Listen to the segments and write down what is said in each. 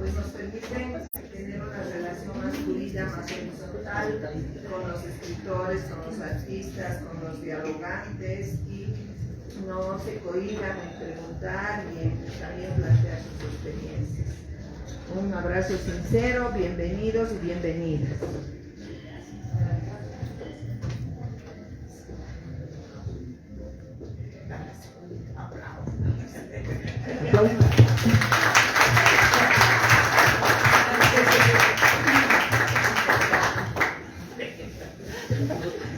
pues nos permiten tener una relación más fluida, más horizontal con los escritores, con los artistas, con los dialogantes, y no se cohíban en preguntar y en también plantear sus experiencias. Un abrazo sincero, bienvenidos y bienvenidas.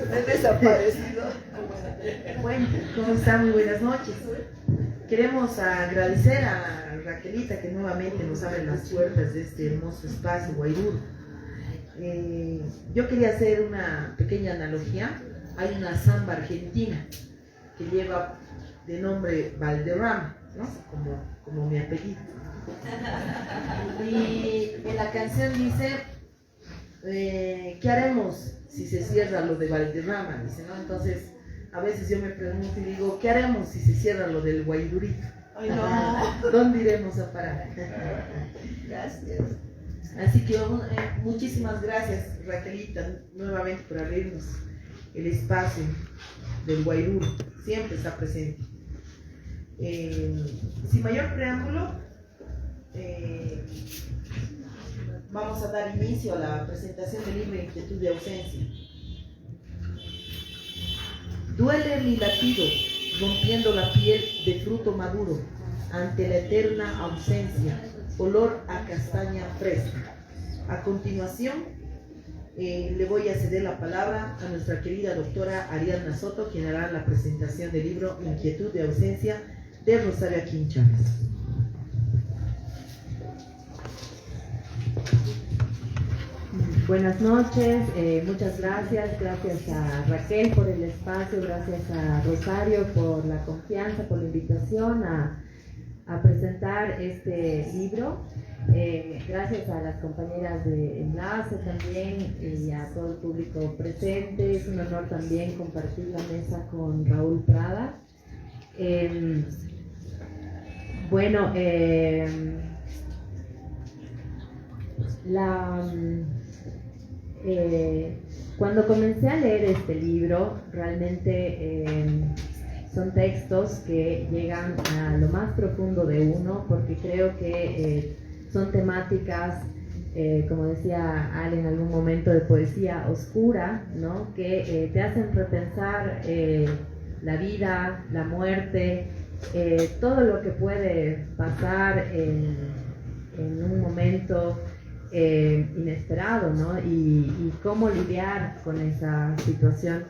He desaparecido. Bueno, ¿cómo están? Muy buenas noches. Queremos agradecer a Raquelita que nuevamente nos abre las puertas de este hermoso espacio Guairuro. Yo quería hacer una pequeña analogía. Hay una samba argentina que lleva de nombre Valderrama, ¿no? Como mi apellido. Y en la canción dice, ¿qué haremos si se cierra lo de Valderrama? Dice, ¿no? Entonces, a veces yo me pregunto y digo, ¿qué haremos si se cierra lo del Guairurito? Ay, no. ¿Dónde iremos a parar? Gracias. Así que muchísimas gracias, Raquelita, nuevamente por abrirnos el espacio del Guairuro. Siempre está presente. Sin mayor preámbulo, vamos a dar inicio a la presentación del libro Inquietud de ausencia. Duele mi latido, rompiendo la piel de fruto maduro, ante la eterna ausencia, olor a castaña fresca. A continuación, le voy a ceder la palabra a nuestra querida doctora Ariadna Soto, quien hará la presentación del libro Inquietud de ausencia de Rosario Aquín Chávez. Buenas noches, muchas gracias a Raquel por el espacio, gracias a Rosario por la confianza, por la invitación a presentar este libro. Gracias a las compañeras de Enlace también y a todo el público presente. Es un honor también compartir la mesa con Raúl Prada. Cuando comencé a leer este libro, realmente son textos que llegan a lo más profundo de uno, porque creo que son temáticas, como decía Ale en algún momento, de poesía oscura, ¿no? Que te hacen repensar la vida, la muerte, todo lo que puede pasar en un momento inesperado, ¿no? Y cómo lidiar con esa situación.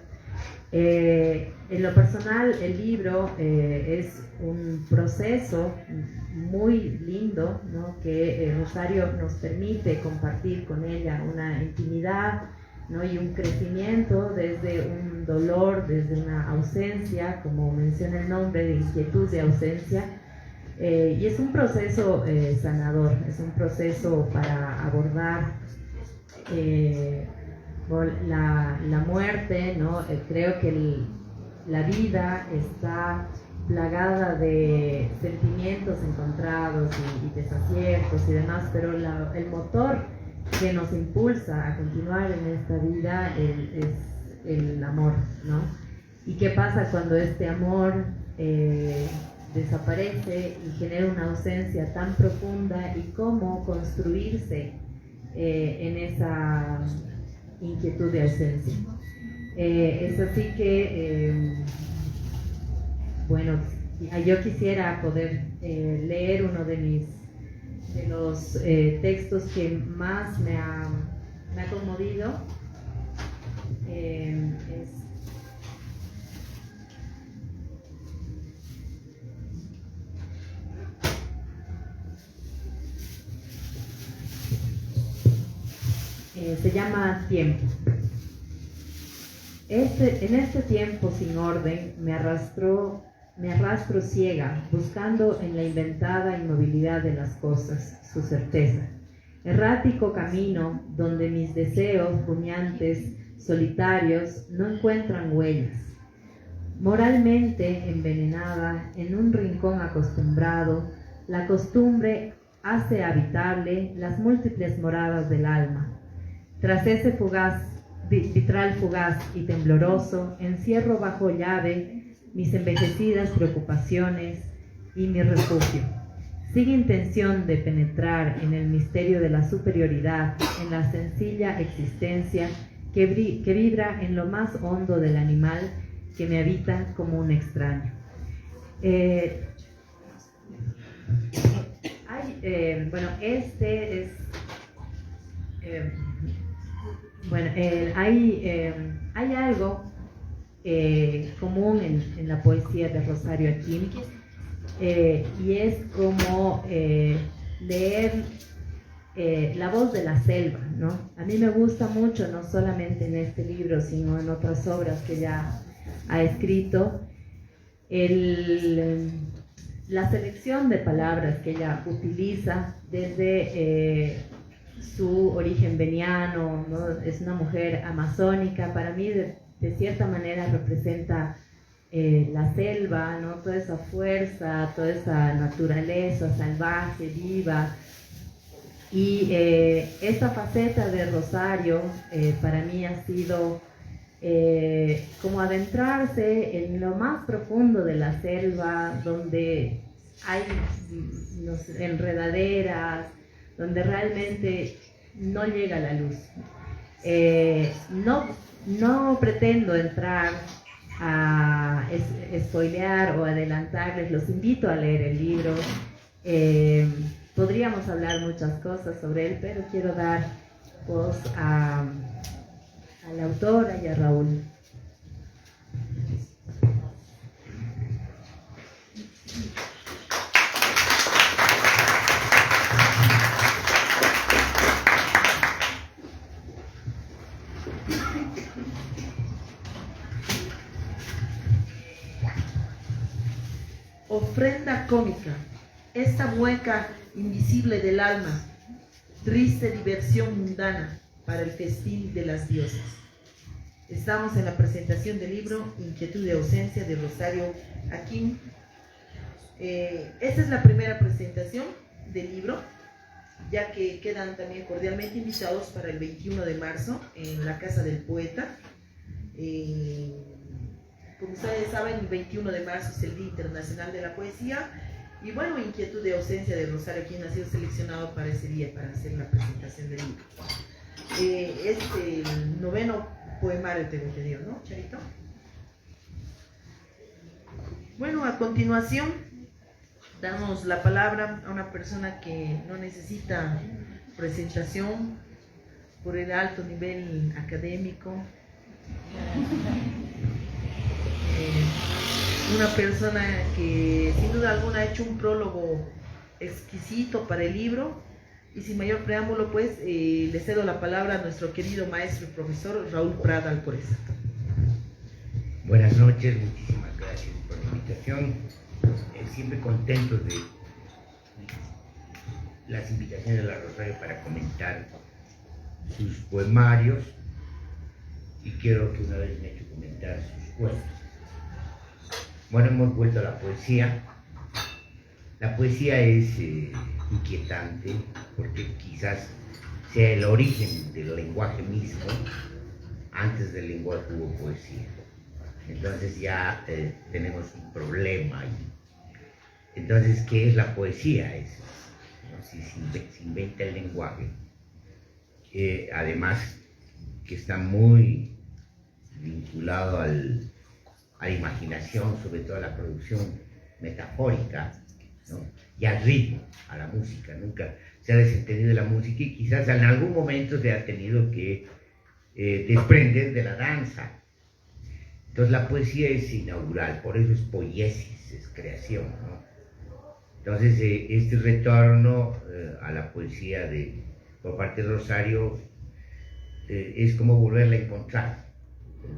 En lo personal, el libro es un proceso muy lindo, ¿no? Que Rosario nos permite compartir con ella una intimidad, ¿no? Y un crecimiento desde un dolor, desde una ausencia, como menciona el nombre, de inquietud de ausencia. Y es un proceso sanador, es un proceso para abordar la muerte, ¿no? Creo que la vida está plagada de sentimientos encontrados y desaciertos y demás, pero el motor que nos impulsa a continuar en esta vida es el amor, ¿no? ¿Y qué pasa cuando este amor desaparece y genera una ausencia tan profunda, y cómo construirse en esa inquietud de ausencia? Es así que, yo quisiera poder leer uno de los textos que más me ha conmovido. Se llama Tiempo. En este tiempo sin orden me arrastro ciega, buscando en la inventada inmovilidad de las cosas su certeza. Errático camino donde mis deseos rumiantes, solitarios, no encuentran huellas. Moralmente envenenada, en un rincón acostumbrado, la costumbre hace habitable las múltiples moradas del alma. Tras ese vitral fugaz y tembloroso, encierro bajo llave mis envejecidas preocupaciones y mi refugio. Sin intención de penetrar en el misterio de la superioridad, en la sencilla existencia que vibra en lo más hondo del animal que me habita como un extraño. Hay algo común en la poesía de Rosario Aquín, y es como leer la voz de la selva, ¿no? A mí me gusta mucho, no solamente en este libro, sino en otras obras que ella ha escrito, la selección de palabras que ella utiliza desde su origen veniano, ¿no? Es una mujer amazónica. Para mí de cierta manera representa la selva, ¿no? Toda esa fuerza, toda esa naturaleza salvaje, viva. Y esta faceta de Rosario para mí ha sido como adentrarse en lo más profundo de la selva, donde hay, no sé, enredaderas, donde realmente no llega la luz. No pretendo entrar a spoilear o adelantarles, los invito a leer el libro. Podríamos hablar muchas cosas sobre él, pero quiero dar voz a la autora y a Raúl. Ofrenda cómica, esta mueca invisible del alma, triste diversión mundana para el festín de las diosas. Estamos en la presentación del libro Inquietud de ausencia de Rosario Aquín. Esta es la primera presentación del libro, ya que quedan también cordialmente invitados para el 21 de marzo en la Casa del Poeta. Como ustedes saben, el 21 de marzo es el Día Internacional de la Poesía. Y bueno, Inquietud de ausencia de Rosario Aquín ha sido seleccionado para ese día, para hacer la presentación del libro. Es el 9º poemario, tengo entendido, ¿no, Charito? Bueno, a continuación damos la palabra a una persona que no necesita presentación por el alto nivel académico. Una persona que sin duda alguna ha hecho un prólogo exquisito para el libro, y sin mayor preámbulo pues le cedo la palabra a nuestro querido maestro y profesor Raúl Prada Alcoreza. Buenas noches, muchísimas gracias por la invitación. Siempre contento de las invitaciones de la Rosario para comentar sus poemarios, y quiero que una vez me he hecho comentar sus cuentos. Bueno, hemos vuelto a la poesía. La poesía es inquietante porque quizás sea el origen del lenguaje mismo. Antes del lenguaje hubo poesía. Entonces ya tenemos un problema ahí. Entonces, ¿qué es la poesía? ¿No? Si se inventa el lenguaje, además que está muy vinculado a la imaginación, sobre todo a la producción metafórica, ¿no? Y al ritmo, a la música. Nunca se ha desentendido de la música, y quizás en algún momento se ha tenido que desprender de la danza. Entonces la poesía es inaugural, por eso es poiesis, es creación, ¿no? Entonces este retorno a la poesía por parte de Rosario es como volverla a encontrar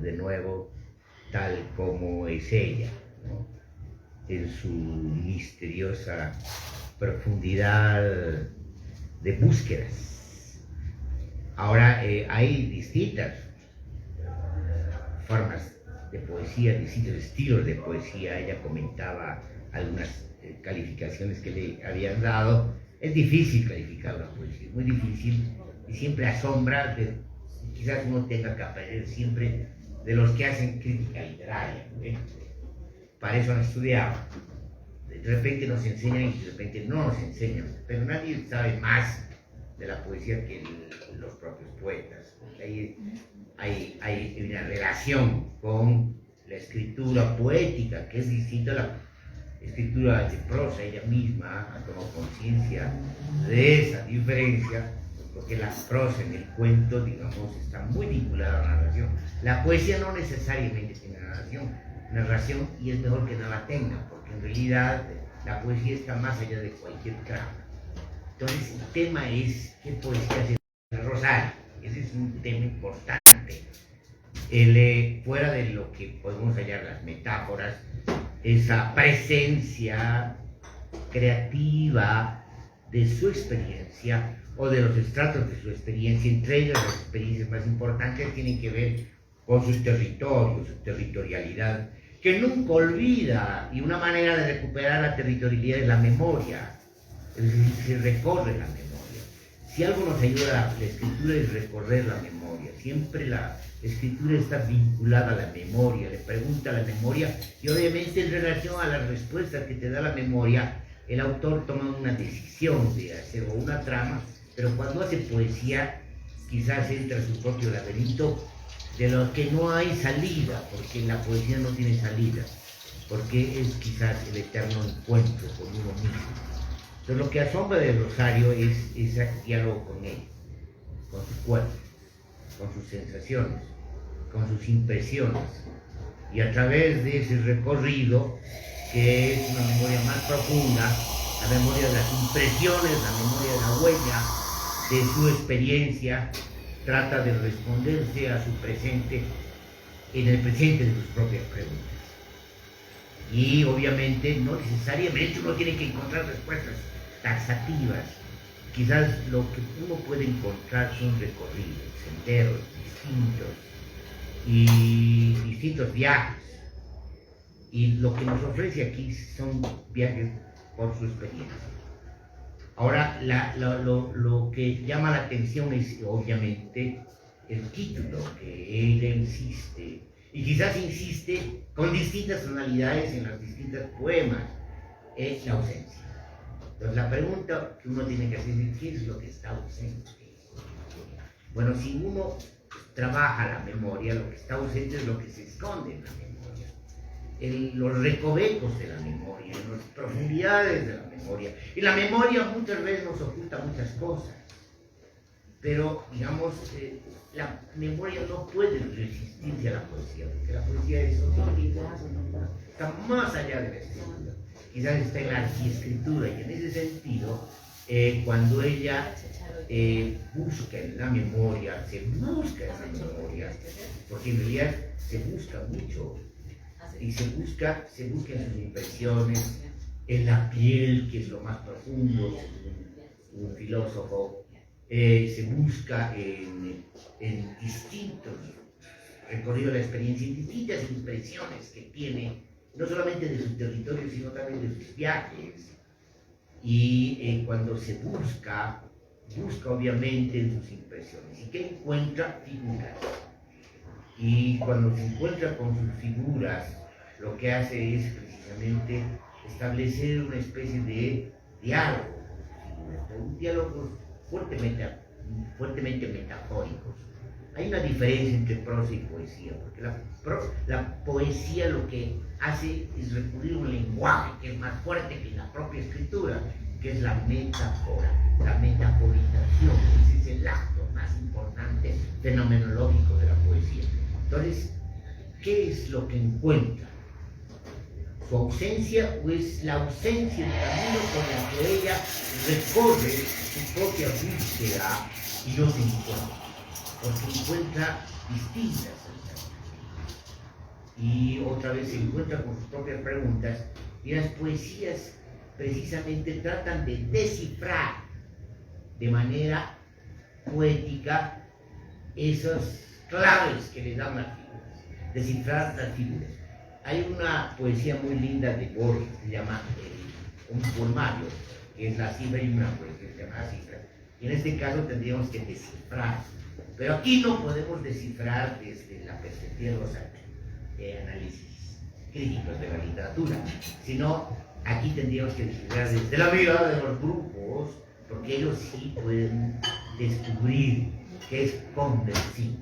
de nuevo, tal como es ella, ¿no? En su misteriosa profundidad de búsquedas. Ahora hay distintas formas de poesía, distintos estilos de poesía. Ella comentaba algunas calificaciones que le habían dado. Es difícil calificar una poesía, muy difícil, y siempre asombra, quizás uno tenga que aprender siempre de los que hacen crítica literaria, ¿eh? Para eso han estudiado. De repente nos enseñan y de repente no nos enseñan, pero nadie sabe más de la poesía que los propios poetas. Hay una relación con la escritura poética que es distinta a la escritura de prosa. Ella misma ha tomado conciencia de esa diferencia, porque la prosa en el cuento, digamos, está muy vinculada a la narración. La poesía no necesariamente tiene narración, y es mejor que no la tenga, porque en realidad la poesía está más allá de cualquier trama. Entonces el tema es qué poesía hace el Rosario. Ese es un tema importante. Fuera de lo que podemos hallar las metáforas, esa presencia creativa de su experiencia o de los estratos de su experiencia, entre ellas las experiencias más importantes tienen que ver con sus territorios, su territorialidad, que nunca olvida, y una manera de recuperar la territorialidad es la memoria, es decir, se recorre la memoria. Si algo nos ayuda la escritura es recorrer la memoria, siempre la escritura está vinculada a la memoria, le pregunta a la memoria, y obviamente en relación a las respuestas que te da la memoria, el autor toma una decisión de hacer una trama, pero cuando hace poesía quizás entra en su propio laberinto de lo que no hay salida, porque la poesía no tiene salida, porque es quizás el eterno encuentro con uno mismo. Entonces lo que asombra del Rosario es ese diálogo con él, con su cuerpo, con sus sensaciones, con sus impresiones, y a través de ese recorrido, que es una memoria más profunda, la memoria de las impresiones, la memoria de la huella de su experiencia, trata de responderse a su presente, en el presente de sus propias preguntas. Y obviamente no necesariamente uno tiene que encontrar respuestas taxativas. Quizás lo que uno puede encontrar son recorridos, senderos distintos viajes. Y lo que nos ofrece aquí son viajes por su experiencia. Ahora, lo que llama la atención es obviamente el título, que ella insiste, y quizás insiste con distintas tonalidades en los distintos poemas, es la ausencia. Entonces la pregunta que uno tiene que hacer es ¿qué es lo que está ausente? Bueno, si uno trabaja la memoria, lo que está ausente es lo que se esconde en la memoria, los recovecos de la memoria, en las profundidades de la memoria. Y la memoria muchas veces nos oculta muchas cosas, pero digamos, la memoria no puede resistirse a la poesía, porque la poesía es otra cosa, está más allá de la escritura, quizás está en la archiescritura, y en ese sentido, cuando ella busca en la memoria, se busca en la memoria, porque en realidad se busca mucho, y se busca en sus impresiones, en la piel, que es lo más profundo, según un filósofo, se busca en distintos recorridos de la experiencia, en distintas impresiones que tiene, no solamente de su territorio, sino también de sus viajes. Y cuando se busca obviamente en sus impresiones. ¿Y qué encuentra? Figuras. Y cuando se encuentra con sus figuras, lo que hace es precisamente establecer una especie de diálogo, un diálogo fuertemente metafóricos. Hay una diferencia entre prosa y poesía, porque la poesía lo que hace es recurrir a un lenguaje que es más fuerte que la propia escritura, que es la metáfora, la metaforización. Ese es el acto más importante fenomenológico de la poesía. Entonces, ¿qué es lo que encuentra? ¿Su ausencia o es la ausencia del camino por el que ella recorre su propia búsqueda y no se encuentra? Porque encuentra distintas sensaciones. Y otra vez se encuentra con sus propias preguntas, y las poesías precisamente tratan de descifrar de manera poética esas claves que le dan las figuras, descifrar las figuras. Hay una poesía muy linda de Borges, se llama un poemario, que es la cifra y una proyección de más cifras. Y en este caso tendríamos que descifrar. Pero aquí no podemos descifrar desde la perspectiva de los análisis críticos de la literatura, sino aquí tendríamos que descifrar desde la mirada de los grupos, porque ellos sí pueden descubrir qué esconde en sí.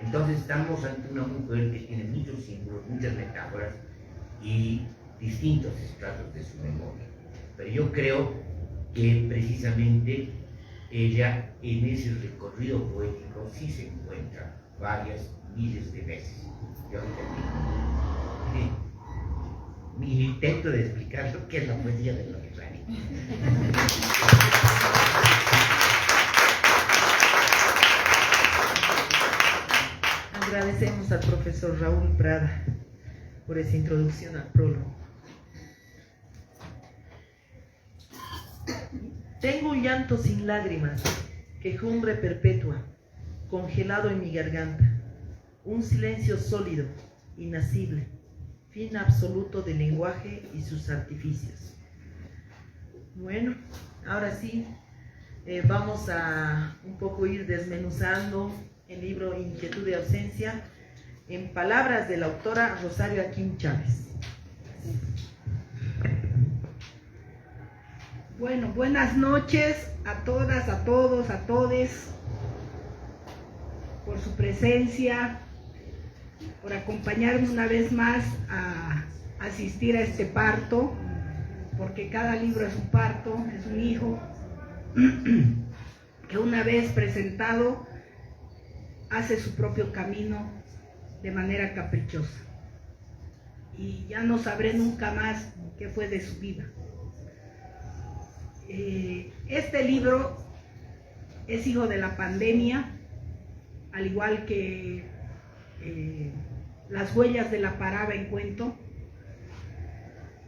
Entonces estamos ante una mujer que tiene muchos símbolos, muchas metáforas y distintos estratos de su memoria. Pero yo creo que precisamente ella en ese recorrido poético sí se encuentra varias miles de veces. Yo entendí. Mi intento de explicar lo que es la poesía de lo que planeé. Agradecemos al profesor Raúl Prada por esa introducción al prólogo. Tengo un llanto sin lágrimas, quejumbre perpetua, congelado en mi garganta, un silencio sólido, inacible, fin absoluto del lenguaje y sus artificios. Bueno, ahora sí, vamos a un poco ir desmenuzando el libro Inquietud de ausencia en palabras de la autora Rosario Aquín Chávez. Bueno, buenas noches a todas, a todos, a todes, por su presencia, por acompañarme una vez más a asistir a este parto, porque cada libro es un parto, es un hijo, que una vez presentado hace su propio camino de manera caprichosa. Y ya no sabré nunca más qué fue de su vida. Este libro es hijo de la pandemia, al igual que Las huellas de la paraba en cuento.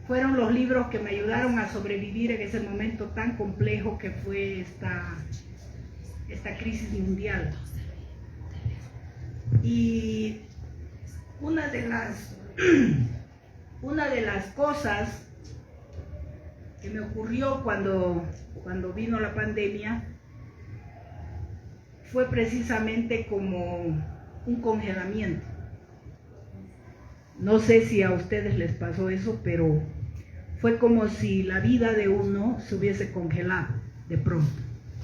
Fueron los libros que me ayudaron a sobrevivir en ese momento tan complejo que fue esta crisis mundial. Y una de las cosas que me ocurrió cuando vino la pandemia fue precisamente como un congelamiento. No sé si a ustedes les pasó eso, pero fue como si la vida de uno se hubiese congelado de pronto,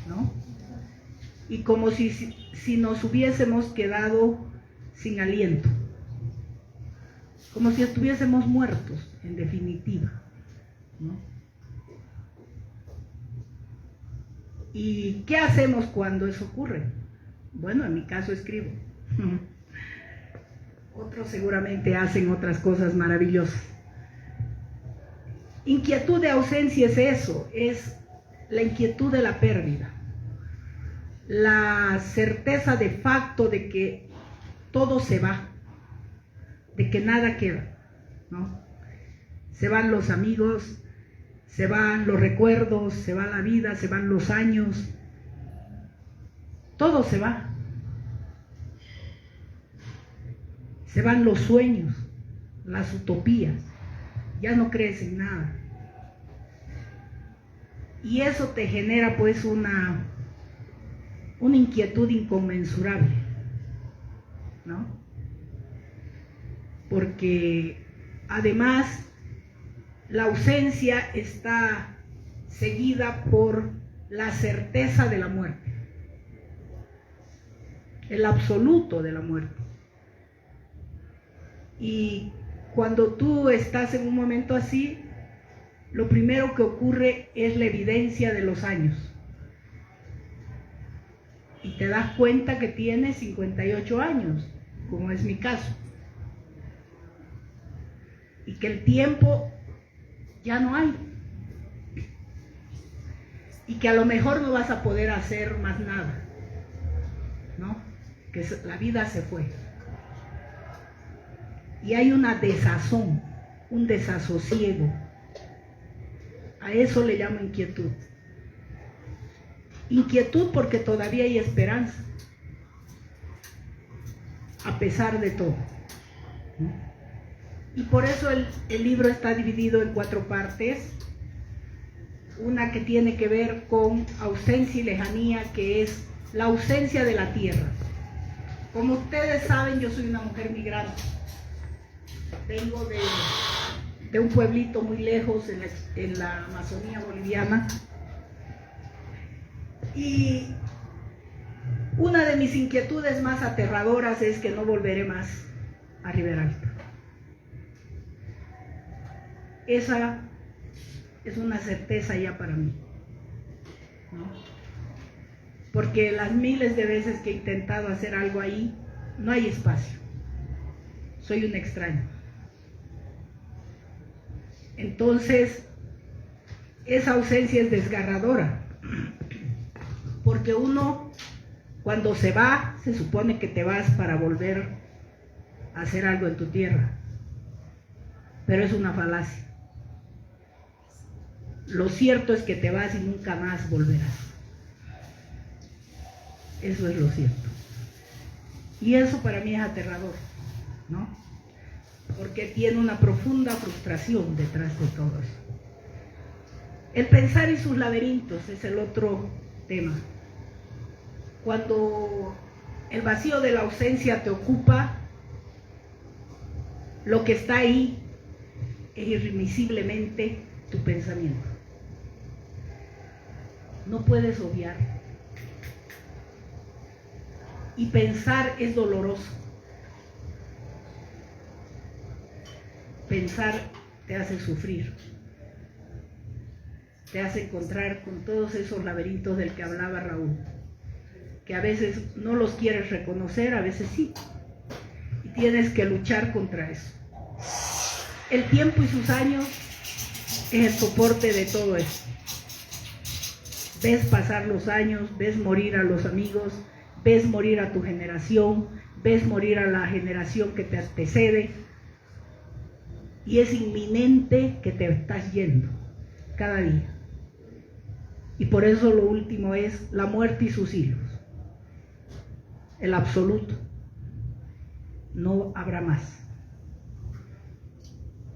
¿no? Y como si nos hubiésemos quedado sin aliento, como si estuviésemos muertos, en definitiva, ¿no? ¿Y qué hacemos cuando eso ocurre? Bueno, en mi caso escribo. Otros seguramente hacen otras cosas maravillosas. Inquietud de ausencia es eso, es la inquietud de la pérdida, la certeza de facto de que todo se va, de que nada queda, ¿no? Se van los amigos, se van los recuerdos, se va la vida, se van los años, todo se va. Se van los sueños, las utopías, ya no crees en nada. Y eso te genera pues una inquietud inconmensurable, ¿no? Porque además la ausencia está seguida por la certeza de la muerte, el absoluto de la muerte. Y cuando tú estás en un momento así, lo primero que ocurre es la evidencia de los años. Y te das cuenta que tienes 58 años, como es mi caso. Y que el tiempo ya no hay. Y que a lo mejor no vas a poder hacer más nada, ¿no? Que la vida se fue. Y hay una desazón, un desasosiego. A eso le llamo inquietud. Inquietud porque todavía hay esperanza, a pesar de todo. Y por eso el libro está dividido en 4 partes. una que tiene que ver con ausencia y lejanía, que es la ausencia de la tierra. Como ustedes saben, yo soy una mujer migrante. Vengo de un pueblito muy lejos en la Amazonía boliviana. Y una de mis inquietudes más aterradoras es que no volveré más a Ribera Alta. Esa es una certeza ya para mí, ¿no? Porque las miles de veces que he intentado hacer algo ahí, no hay espacio. Soy un extraño. Entonces, esa ausencia es desgarradora, porque uno, cuando se va, se supone que te vas para volver a hacer algo en tu tierra, pero es una falacia. Lo cierto es que te vas y nunca más volverás. Eso es lo cierto. Y eso para mí es aterrador, ¿no? Porque tiene una profunda frustración detrás de todo eso. El pensar y sus laberintos es el otro tema. Cuando el vacío de la ausencia te ocupa, lo que está ahí es irremisiblemente tu pensamiento. No puedes obviar. Y pensar es doloroso. Pensar te hace sufrir. Te hace encontrar con todos esos laberintos del que hablaba Raúl, que a veces no los quieres reconocer, a veces sí. Y tienes que luchar contra eso. El tiempo y sus años es el soporte de todo eso. Ves pasar los años, ves morir a los amigos, ves morir a tu generación, ves morir a la generación que te antecede, y es inminente que te estás yendo cada día. Y por eso lo último es la muerte y sus hilos. El absoluto. No habrá más.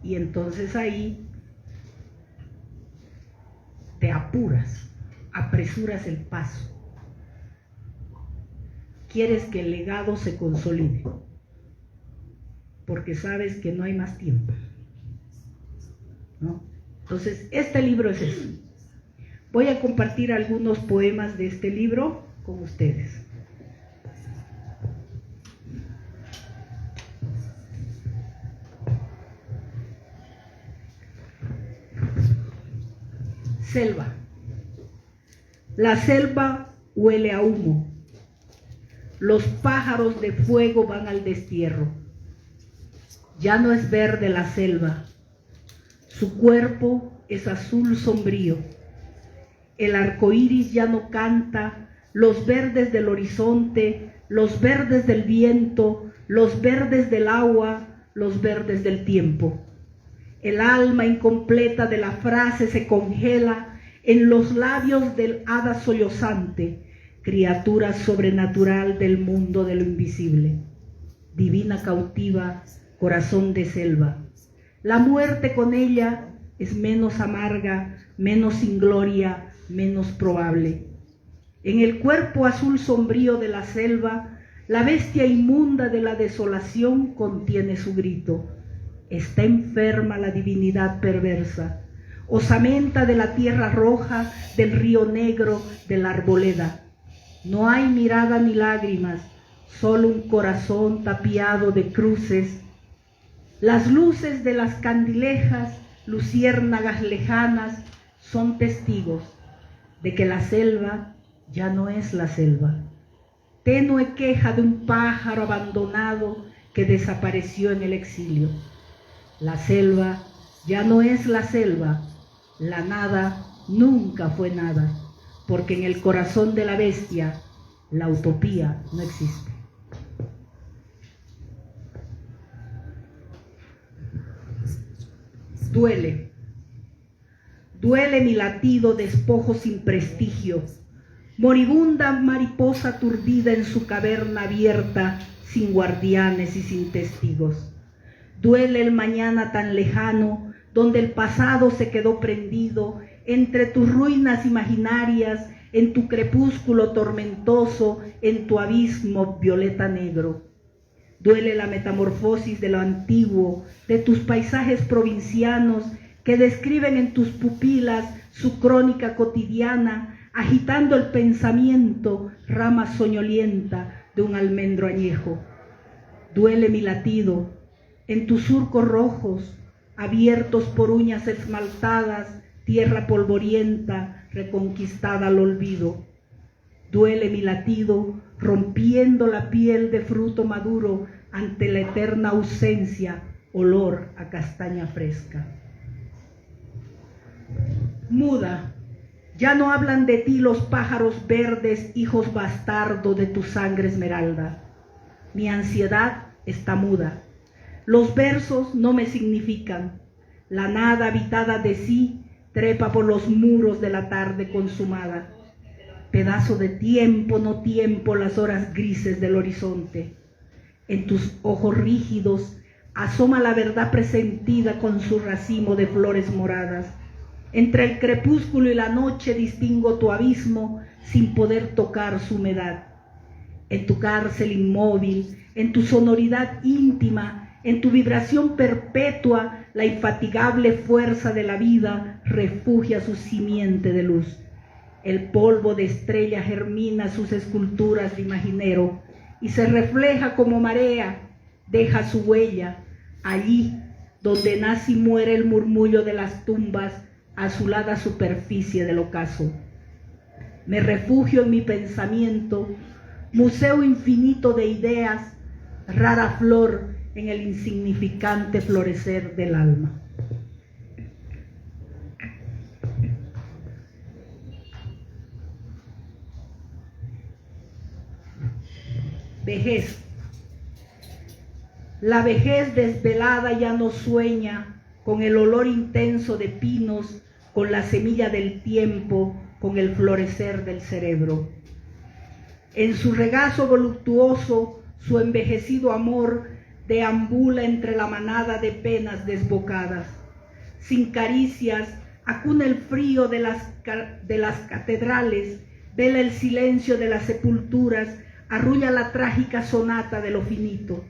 Y entonces ahí te apuras, apresuras el paso. Quieres que el legado se consolide, porque sabes que no hay más tiempo, ¿no? Entonces, este libro es eso. Voy a compartir algunos poemas de este libro con ustedes. Selva. La selva huele a humo. Los pájaros de fuego van al destierro. Ya no es verde la selva. Su cuerpo es azul sombrío. El arco iris ya no canta, los verdes del horizonte, los verdes del viento, los verdes del agua, los verdes del tiempo. El alma incompleta de la frase se congela en los labios del hada sollozante, criatura sobrenatural del mundo de lo invisible. Divina cautiva, corazón de selva. La muerte con ella es menos amarga, menos sin gloria, menos probable. En el cuerpo azul sombrío de la selva, la bestia inmunda de la desolación contiene su grito. Está enferma la divinidad perversa, osamenta de la tierra roja, del río negro, de la arboleda. No hay mirada ni lágrimas, solo un corazón tapiado de cruces. Las luces de las candilejas, luciérnagas lejanas, son testigos de que la selva ya no es la selva. Tenue queja de un pájaro abandonado que desapareció en el exilio. La selva ya no es la selva, la nada nunca fue nada, porque en el corazón de la bestia la utopía no existe. Duele. Duele mi latido, despojo sin prestigio, moribunda mariposa aturdida en su caverna abierta, sin guardianes y sin testigos. Duele el mañana tan lejano, donde el pasado se quedó prendido entre tus ruinas imaginarias, en tu crepúsculo tormentoso, en tu abismo violeta negro. Duele la metamorfosis de lo antiguo, de tus paisajes provincianos que describen en tus pupilas su crónica cotidiana, agitando el pensamiento, rama soñolienta de un almendro añejo. Duele mi latido en tus surcos rojos, abiertos por uñas esmaltadas, tierra polvorienta, reconquistada al olvido. Duele mi latido, rompiendo la piel de fruto maduro ante la eterna ausencia, olor a castaña fresca. Muda, ya no hablan de ti los pájaros verdes, hijos bastardos de tu sangre esmeralda. Mi ansiedad está muda. Los versos no me significan. La nada habitada de sí trepa por los muros de la tarde consumada. Pedazo de tiempo, no tiempo, las horas grises del horizonte. En tus ojos rígidos asoma la verdad presentida con su racimo de flores moradas. Entre el crepúsculo y la noche distingo tu abismo sin poder tocar su humedad. En tu cárcel inmóvil, en tu sonoridad íntima, en tu vibración perpetua, la infatigable fuerza de la vida refugia su simiente de luz. El polvo de estrella germina sus esculturas de imaginero y se refleja como marea, deja su huella allí donde nace y muere el murmullo de las tumbas, azulada superficie del ocaso. Me refugio en mi pensamiento, museo infinito de ideas, rara flor en el insignificante florecer del alma. Vejez. La vejez desvelada ya no sueña con el olor intenso de pinos, con la semilla del tiempo, con el florecer del cerebro. En su regazo voluptuoso, su envejecido amor deambula entre la manada de penas desbocadas. Sin caricias, acuna el frío de las catedrales, vela el silencio de las sepulturas, arrulla la trágica sonata de lo finito.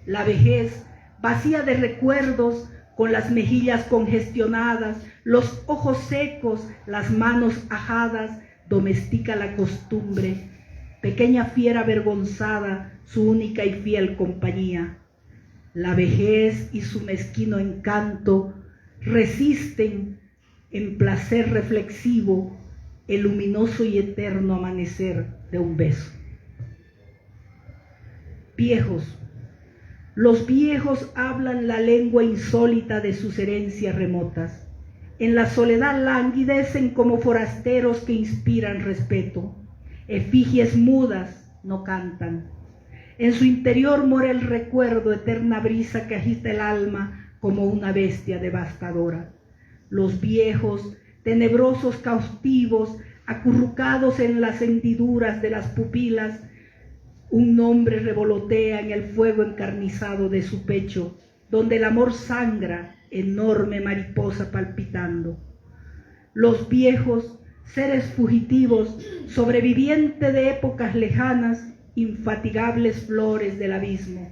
La vejez, vacía de recuerdos, con las mejillas congestionadas, los ojos secos, las manos ajadas, domestica la costumbre. Pequeña fiera avergonzada, su única y fiel compañía. La vejez y su mezquino encanto resisten en placer reflexivo el luminoso y eterno amanecer de un beso. Viejos. Los viejos hablan la lengua insólita de sus herencias remotas. En la soledad languidecen como forasteros que inspiran respeto. Efigies mudas no cantan. En su interior mora el recuerdo, eterna brisa que agita el alma como una bestia devastadora. Los viejos, tenebrosos cautivos, acurrucados en las hendiduras de las pupilas, un nombre revolotea en el fuego encarnizado de su pecho, donde el amor sangra, enorme mariposa palpitando. Los viejos, seres fugitivos, sobrevivientes de épocas lejanas, infatigables flores del abismo.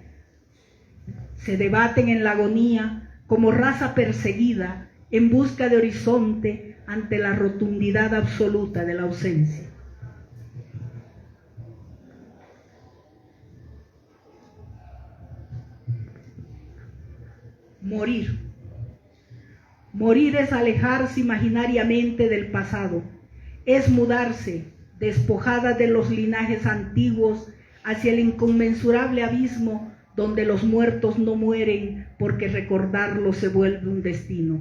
Se debaten en la agonía como raza perseguida en busca de horizonte ante la rotundidad absoluta de la ausencia. Morir. Morir es alejarse imaginariamente del pasado, es mudarse, despojada de los linajes antiguos, hacia el inconmensurable abismo donde los muertos no mueren porque recordarlos se vuelve un destino.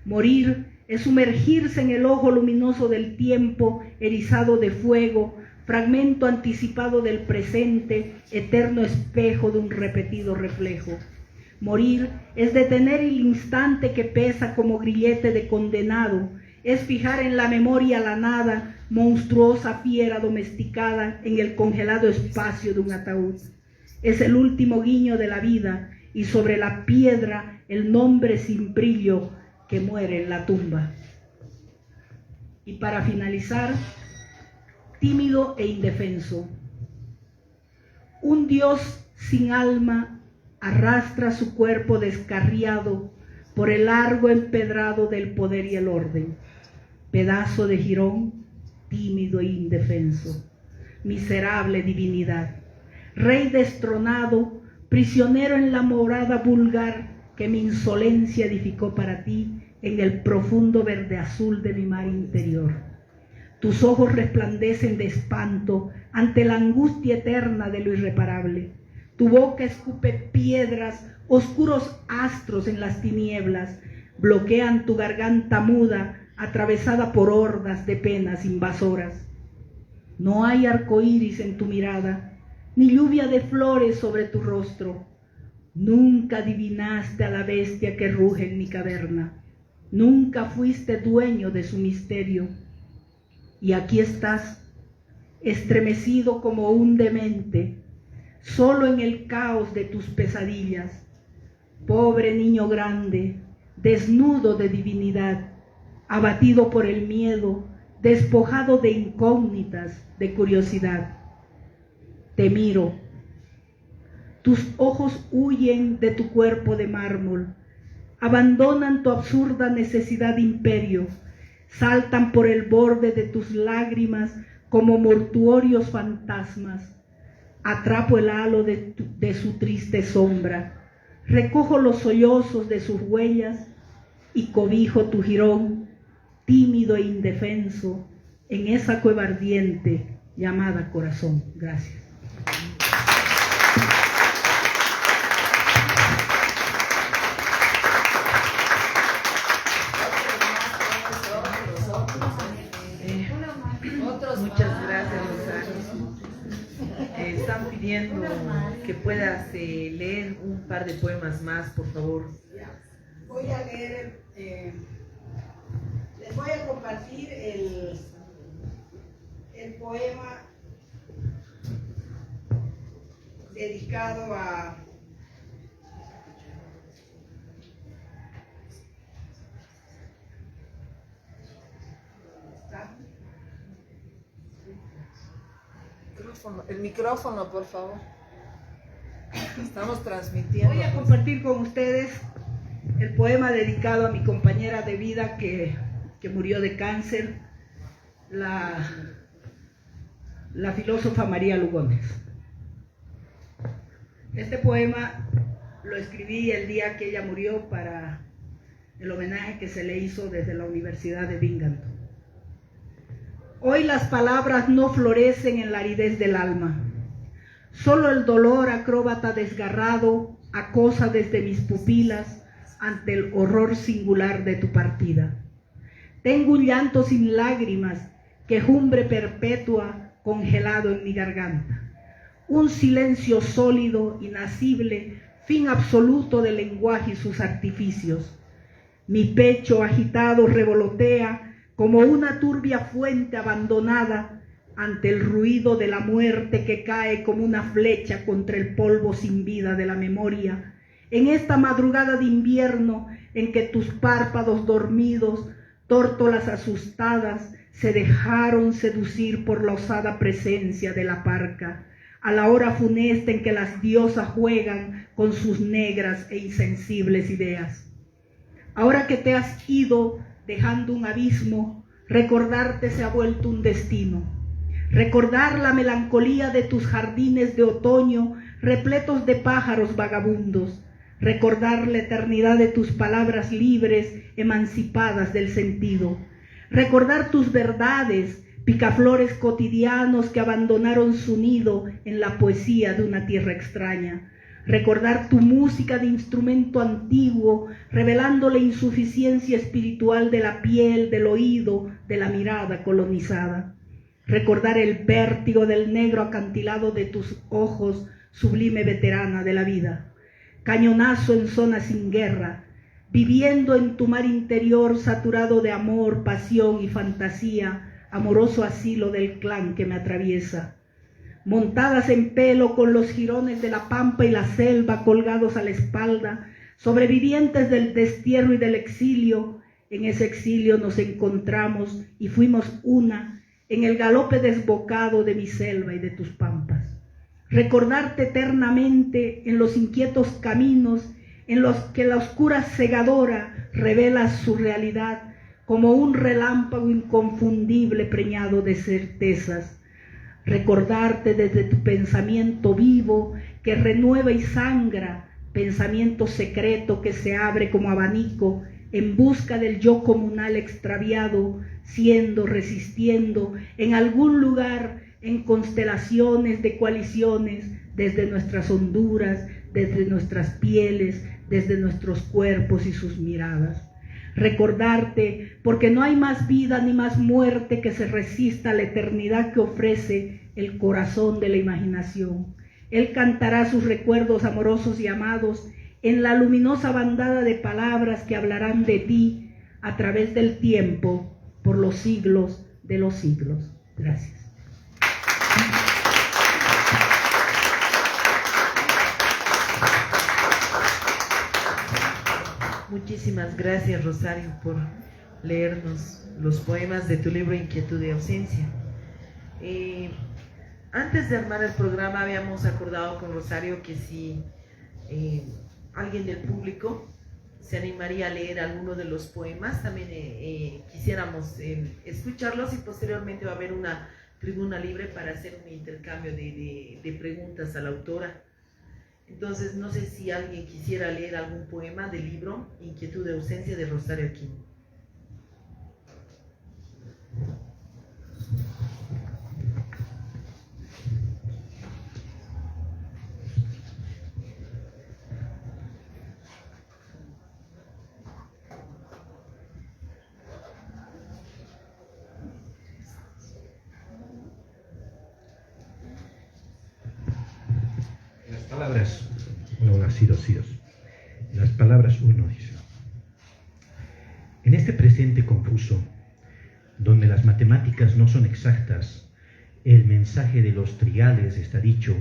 Morir es sumergirse en el ojo luminoso del tiempo, erizado de fuego, fragmento anticipado del presente, eterno espejo de un repetido reflejo. Morir es detener el instante que pesa como grillete de condenado, es fijar en la memoria la nada, monstruosa fiera domesticada en el congelado espacio de un ataúd. Es el último guiño de la vida y sobre la piedra el nombre sin brillo que muere en la tumba. Y para finalizar, tímido e indefenso. Un Dios sin alma arrastra su cuerpo descarriado por el largo empedrado del poder y el orden. Pedazo de jirón, tímido e indefenso. Miserable divinidad. Rey destronado, prisionero en la morada vulgar que mi insolencia edificó para ti en el profundo verde azul de mi mar interior. Tus ojos resplandecen de espanto ante la angustia eterna de lo irreparable. Tu boca escupe piedras, oscuros astros en las tinieblas, bloquean tu garganta muda, atravesada por hordas de penas invasoras. No hay arco iris en tu mirada, ni lluvia de flores sobre tu rostro. Nunca adivinaste a la bestia que ruge en mi caverna. Nunca fuiste dueño de su misterio. Y aquí estás, estremecido como un demente, solo en el caos de tus pesadillas. Pobre niño grande, desnudo de divinidad, abatido por el miedo, despojado de incógnitas, de curiosidad. Te miro. Tus ojos huyen de tu cuerpo de mármol, abandonan tu absurda necesidad de imperio, saltan por el borde de tus lágrimas como mortuorios fantasmas. Atrapo el halo de su triste sombra, recojo los sollozos de sus huellas y cobijo tu jirón, tímido e indefenso, en esa cueva ardiente llamada corazón. Gracias. Muchas gracias, Rosario. Están pidiendo que puedas leer un par de poemas más, por favor. Voy a leer, les voy a compartir el poema dedicado a el micrófono, por favor. Estamos transmitiendo. Voy a compartir con ustedes el poema dedicado a mi compañera de vida que murió de cáncer, la filósofa María Lugones. Este poema lo escribí el día que ella murió para el homenaje que se le hizo desde la Universidad de Binghamton. Hoy las palabras no florecen en la aridez del alma. Solo el dolor acróbata desgarrado acosa desde mis pupilas ante el horror singular de tu partida. Tengo un llanto sin lágrimas, quejumbre perpetua congelado en mi garganta. Un silencio sólido, inacible, fin absoluto del lenguaje y sus artificios. Mi pecho agitado revolotea como una turbia fuente abandonada ante el ruido de la muerte que cae como una flecha contra el polvo sin vida de la memoria, en esta madrugada de invierno en que tus párpados dormidos, tórtolas asustadas, se dejaron seducir por la osada presencia de la parca, a la hora funesta en que las diosas juegan con sus negras e insensibles ideas. Ahora que te has ido dejando un abismo, recordarte se ha vuelto un destino. Recordar la melancolía de tus jardines de otoño repletos de pájaros vagabundos. Recordar la eternidad de tus palabras libres, emancipadas del sentido. Recordar tus verdades, picaflores cotidianos que abandonaron su nido en la poesía de una tierra extraña. Recordar tu música de instrumento antiguo, revelando la insuficiencia espiritual de la piel, del oído, de la mirada colonizada. Recordar el vértigo del negro acantilado de tus ojos, sublime veterana de la vida. Cañonazo en zona sin guerra, viviendo en tu mar interior saturado de amor, pasión y fantasía, amoroso asilo del clan que me atraviesa. Montadas en pelo con los jirones de la pampa y la selva colgados a la espalda, sobrevivientes del destierro y del exilio, en ese exilio nos encontramos y fuimos una en el galope desbocado de mi selva y de tus pampas. Recordarte eternamente en los inquietos caminos en los que la oscura segadora revela su realidad como un relámpago inconfundible preñado de certezas. Recordarte desde tu pensamiento vivo que renueva y sangra, pensamiento secreto que se abre como abanico en busca del yo comunal extraviado, siendo, resistiendo en algún lugar en constelaciones de coaliciones desde nuestras honduras, desde nuestras pieles, desde nuestros cuerpos y sus miradas. Recordarte porque no hay más vida ni más muerte que se resista a la eternidad que ofrece el corazón de la imaginación. Él cantará sus recuerdos amorosos y amados en la luminosa bandada de palabras que hablarán de ti a través del tiempo por los siglos de los siglos. Gracias. Muchísimas gracias, Rosario, por leernos los poemas de tu libro Inquietud de Ausencia. Antes de armar el programa habíamos acordado con Rosario que si alguien del público se animaría a leer alguno de los poemas, también quisiéramos escucharlos, y posteriormente va a haber una tribuna libre para hacer un intercambio de preguntas a la autora. Entonces, no sé si alguien quisiera leer algún poema del libro Inquietud de Ausencia de Rosario Aquino. Palabras, no, así dos. Las palabras uno dice: en este presente confuso, donde las matemáticas no son exactas, el mensaje de los triales está dicho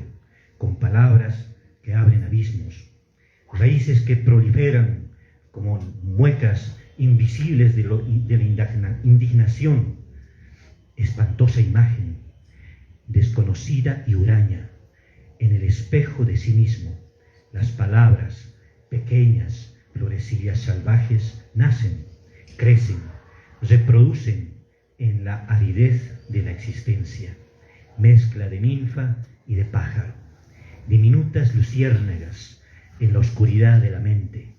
con palabras que abren abismos, raíces que proliferan como muecas invisibles de la indignación, espantosa imagen, desconocida y huraña. En el espejo de sí mismo, las palabras, pequeñas florecillas salvajes, nacen, crecen, reproducen en la aridez de la existencia, mezcla de ninfa y de pájaro, diminutas luciérnagas en la oscuridad de la mente,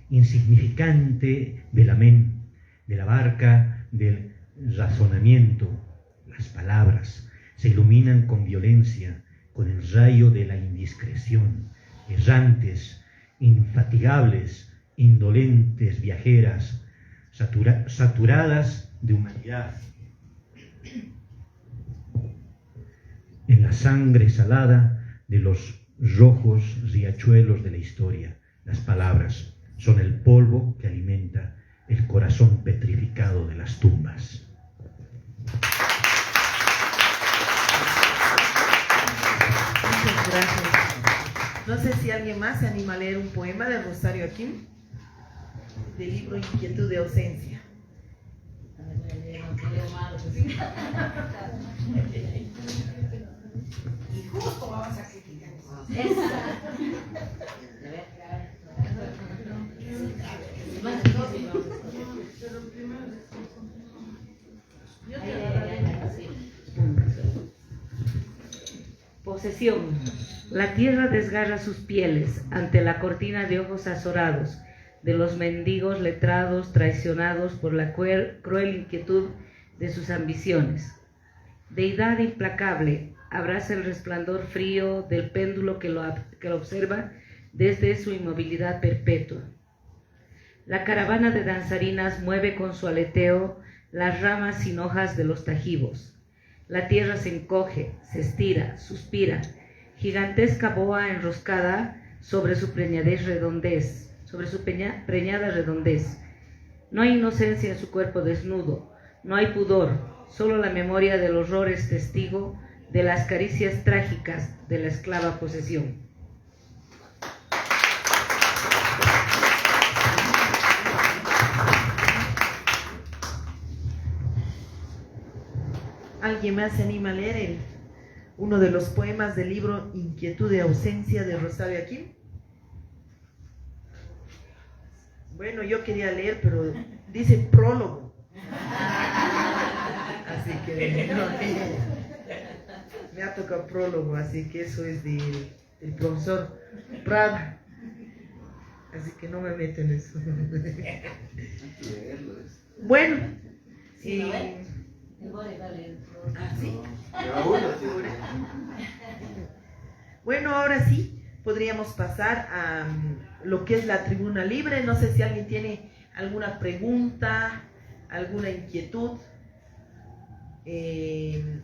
insignificante velamen de la barca del razonamiento. Las palabras se iluminan con violencia, con el rayo de la indiscreción, errantes, infatigables, indolentes viajeras, saturadas de humanidad. En la sangre salada de los rojos riachuelos de la historia, las palabras son el polvo que alimenta el corazón petrificado de las tumbas. Gracias. No sé si alguien más se anima a leer un poema de Rosario Aquino, del libro Inquietud de Ausencia. Y justo vamos a criticar. Posesión. La tierra desgarra sus pieles ante la cortina de ojos azorados de los mendigos letrados traicionados por la cruel inquietud de sus ambiciones. Deidad implacable, abraza el resplandor frío del péndulo que lo observa desde su inmovilidad perpetua. La caravana de danzarinas mueve con su aleteo las ramas sin hojas de los tajivos. La tierra se encoge, se estira, suspira, gigantesca boa enroscada sobre su preñada redondez. No hay inocencia en su cuerpo desnudo, no hay pudor, solo la memoria del horror es testigo de las caricias trágicas de la esclava posesión. ¿Alguien más se anima a leer uno de los poemas del libro Inquietud de ausencia de Rosario Aquín? Bueno, yo quería leer, pero dice prólogo. Así que no, me ha tocado prólogo, así que eso es del profesor Prada. Así que no me meto en eso. Bueno, ¿sí? Bueno, ahora sí, podríamos pasar a lo que es la tribuna libre. No sé si alguien tiene alguna pregunta, alguna inquietud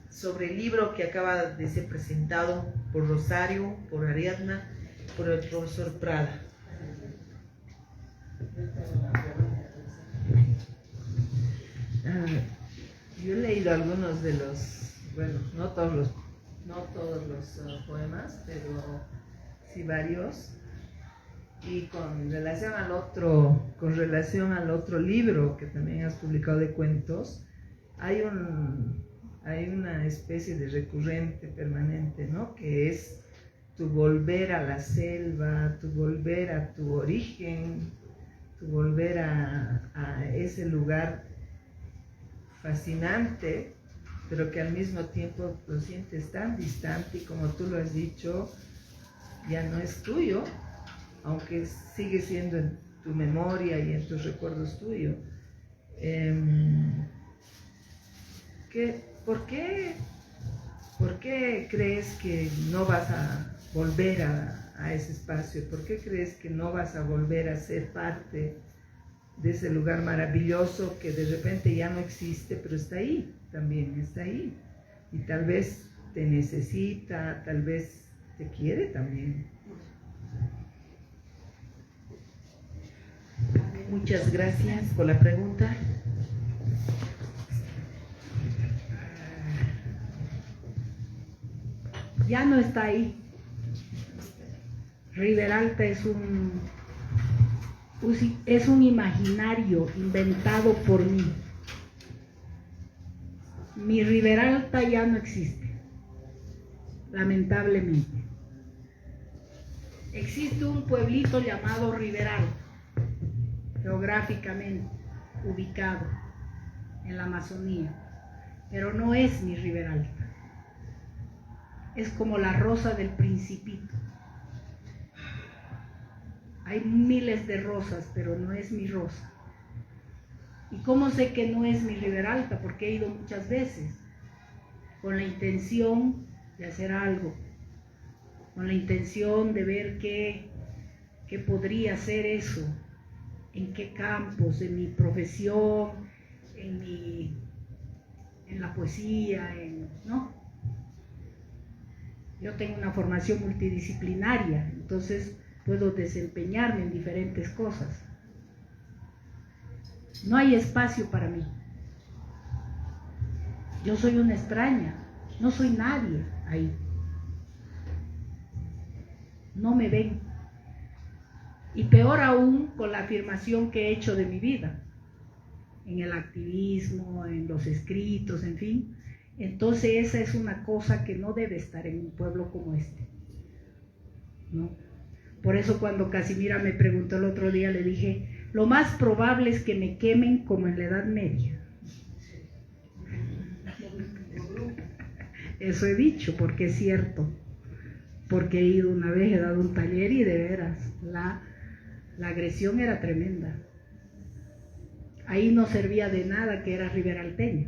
sobre el libro que acaba de ser presentado por Rosario, por Ariadna, por el profesor Prada. Yo he leído algunos de los, bueno, no todos los poemas, pero sí varios. Y con relación al otro libro que también has publicado de cuentos, hay una especie de recurrente permanente, ¿no? Que es tu volver a la selva, tu volver a tu origen, tu volver a ese lugar fascinante, pero que al mismo tiempo lo sientes tan distante y, como tú lo has dicho, ya no es tuyo, aunque sigue siendo en tu memoria y en tus recuerdos tuyo. ¿Por qué crees que no vas a volver a ese espacio? ¿Por qué crees que no vas a volver a ser parte de ese lugar maravilloso que de repente ya no existe, pero está ahí, también está ahí? Y tal vez te necesita, tal vez te quiere también. Muchas gracias por la pregunta. Ya no está ahí. Riberalta es un imaginario inventado por mí. Mi Riberalta ya no existe, lamentablemente. Existe un pueblito llamado Riberalta, geográficamente ubicado en la Amazonía, pero no es mi Riberalta. Es como la rosa del Principito. Hay miles de rosas, pero no es mi rosa. ¿Y cómo sé que no es mi Riberalta? Porque he ido muchas veces con la intención de hacer algo, con la intención de ver qué podría ser eso, en qué campos, en mi profesión, en la poesía, ¿no? Yo tengo una formación multidisciplinaria, entonces puedo desempeñarme en diferentes cosas. No hay espacio para mí. Yo soy una extraña, no soy nadie ahí. No me ven. Y peor aún con la afirmación que he hecho de mi vida, en el activismo, en los escritos, en fin. Entonces esa es una cosa que no debe estar en un pueblo como este, ¿no? Por eso cuando Casimira me preguntó el otro día, le dije, lo más probable es que me quemen como en la Edad Media. Eso he dicho, porque es cierto, porque he ido una vez, he dado un taller y de veras, la agresión era tremenda. Ahí no servía de nada que era riberalteña.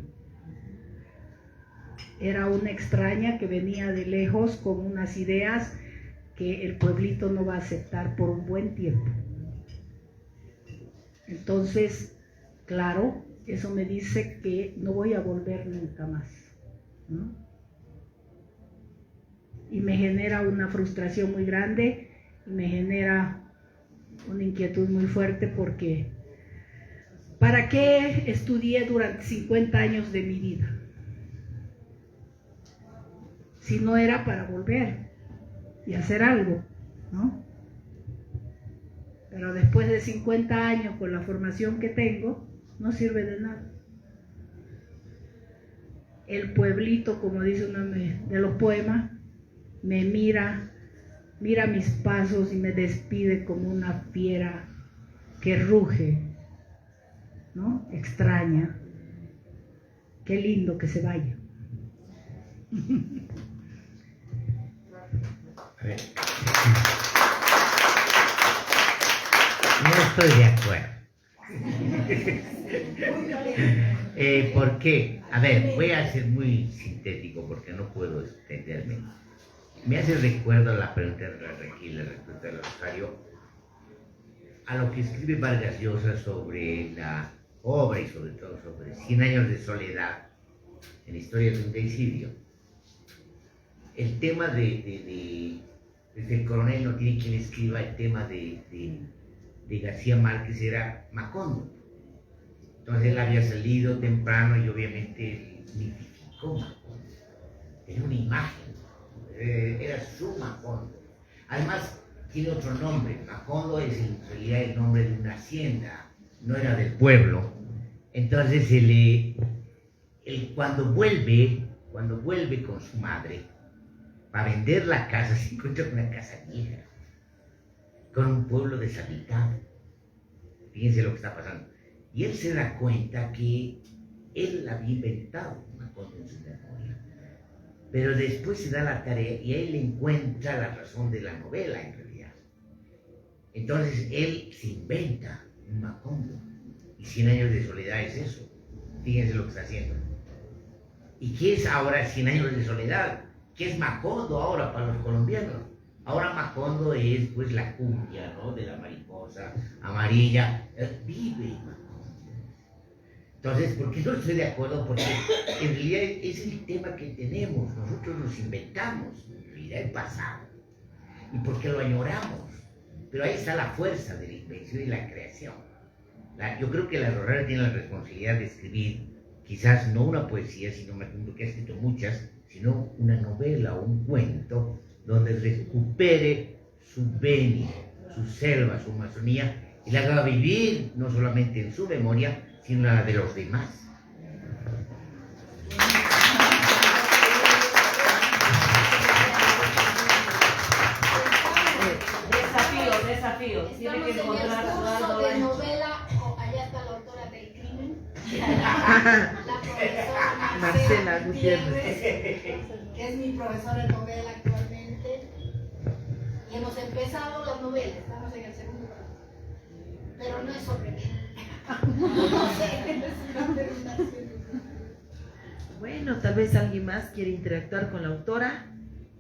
Era una extraña que venía de lejos con unas ideas que el pueblito no va a aceptar por un buen tiempo. Entonces, claro, eso me dice que no voy a volver nunca más, ¿no? Y me genera una frustración muy grande, y me genera una inquietud muy fuerte, porque ¿para qué estudié durante 50 años de mi vida? Si no era para volver y hacer algo, ¿no? Pero después de 50 años con la formación que tengo, no sirve de nada. el pueblito, como dice uno de los poemas, me mira mis pasos y me despide como una fiera que ruge, ¿no? Extraña. Qué lindo que se vaya. A ver. No estoy de acuerdo. ¿Por qué? A ver, voy a ser muy sintético porque no puedo extenderme. Me hace recuerdo a la pregunta de Raquel respecto al Rosario, a lo que escribe Vargas Llosa sobre la obra y sobre todo sobre 100 años de soledad en la historia de un deicidio. El tema desde el coronel no tiene quien escriba el tema de García Márquez era Macondo. Entonces él había salido temprano y obviamente mitificó Macondo. Tenía una imagen, era su Macondo. Además tiene otro nombre, Macondo es en realidad el nombre de una hacienda, no era del pueblo. Entonces cuando vuelve con su madre para vender la casa, se encuentra con una casa vieja, con un pueblo deshabitado. Fíjense lo que está pasando. Y él se da cuenta que él había inventado una cosa en su memoria. Pero después se da la tarea y él encuentra la razón de la novela en realidad. Entonces él se inventa un Macondo. Y 100 años de soledad es eso. Fíjense lo que está haciendo. ¿Y qué es ahora 100 años de soledad? ¿Qué es Macondo ahora para los colombianos? Ahora Macondo es pues la cumbia, ¿no? De la mariposa amarilla. Vive Macondo. Entonces, ¿por qué no estoy de acuerdo? Porque en realidad es el tema que tenemos. Nosotros nos inventamos, en realidad el pasado. Y porque lo añoramos. Pero ahí está la fuerza de la invención y la creación. Yo creo que la Rosario tiene la responsabilidad de escribir, quizás no una poesía, sino que ha escrito muchas, sino una novela o un cuento donde recupere su Beni, su selva, su Amazonía y la haga vivir no solamente en su memoria, sino en la de los demás. Desafío. Tiene que Estamos en encontrar el a curso Eduardo de Lange. novela, allá está la autora del crimen, la profesora Marcela Gutiérrez, que es mi profesora de novela actualmente, y hemos empezado las novelas, estamos en el segundo curso, pero no es sobre mí. No sé, es una terminación. bueno, tal vez alguien más quiere interactuar con la autora,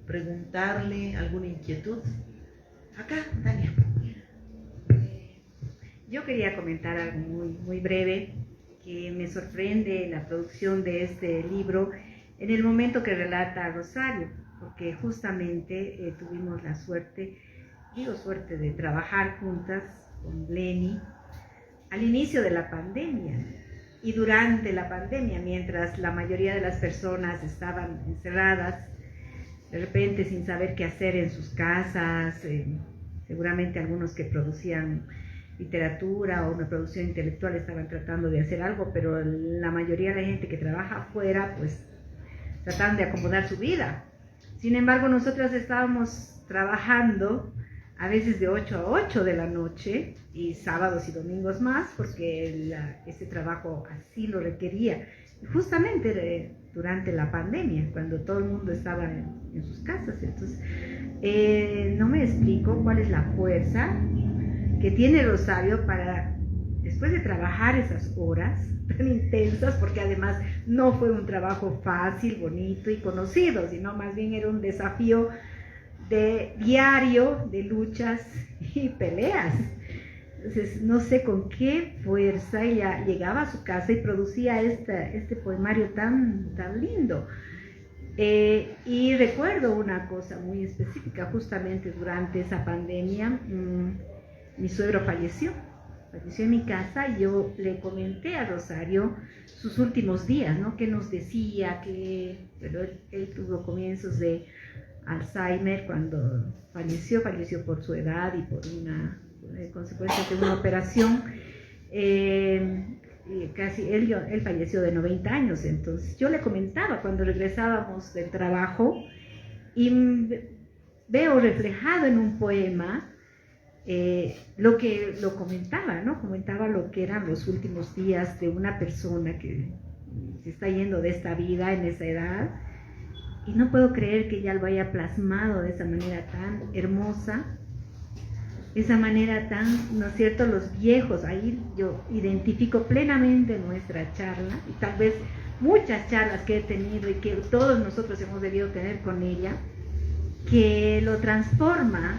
preguntarle alguna inquietud. Acá, Tania. Yo quería comentar algo muy breve, que me sorprende la producción de este libro en el momento que relata a Rosario, porque justamente tuvimos la suerte de trabajar juntas con Leni al inicio de la pandemia y durante la pandemia, mientras la mayoría de las personas estaban encerradas, de repente sin saber qué hacer en sus casas, seguramente algunos que producían literatura o una producción intelectual estaban tratando de hacer algo, pero la mayoría de la gente que trabaja afuera, pues trataban de acomodar su vida. Sin embargo, nosotras estábamos trabajando a veces de 8 a 8 de la noche y sábados y domingos más, porque ese trabajo así lo requería. Y justamente durante la pandemia, cuando todo el mundo estaba en sus casas. Entonces, no me explico cuál es la fuerza que tiene Rosario para, después de trabajar esas horas tan intensas, porque además no fue un trabajo fácil, bonito y conocido, sino más bien era un desafío diario de luchas y peleas. Entonces, no sé con qué fuerza ella llegaba a su casa y producía este poemario tan lindo. Y recuerdo una cosa muy específica, justamente durante esa pandemia, mi suegro falleció en mi casa y yo le comenté a Rosario sus últimos días, ¿no? Que nos decía pero él tuvo comienzos de Alzheimer cuando falleció por su edad y por una consecuencia de una operación. él falleció de 90 años, entonces yo le comentaba cuando regresábamos del trabajo y veo reflejado en un poema lo que lo comentaba, ¿no? Comentaba lo que eran los últimos días de una persona que se está yendo de esta vida en esa edad, y no puedo creer que ya lo haya plasmado de esa manera tan hermosa, esa manera tan, ¿no es cierto?, los viejos. Ahí yo identifico plenamente nuestra charla, y tal vez muchas charlas que he tenido y que todos nosotros hemos debido tener con ella, que lo transforma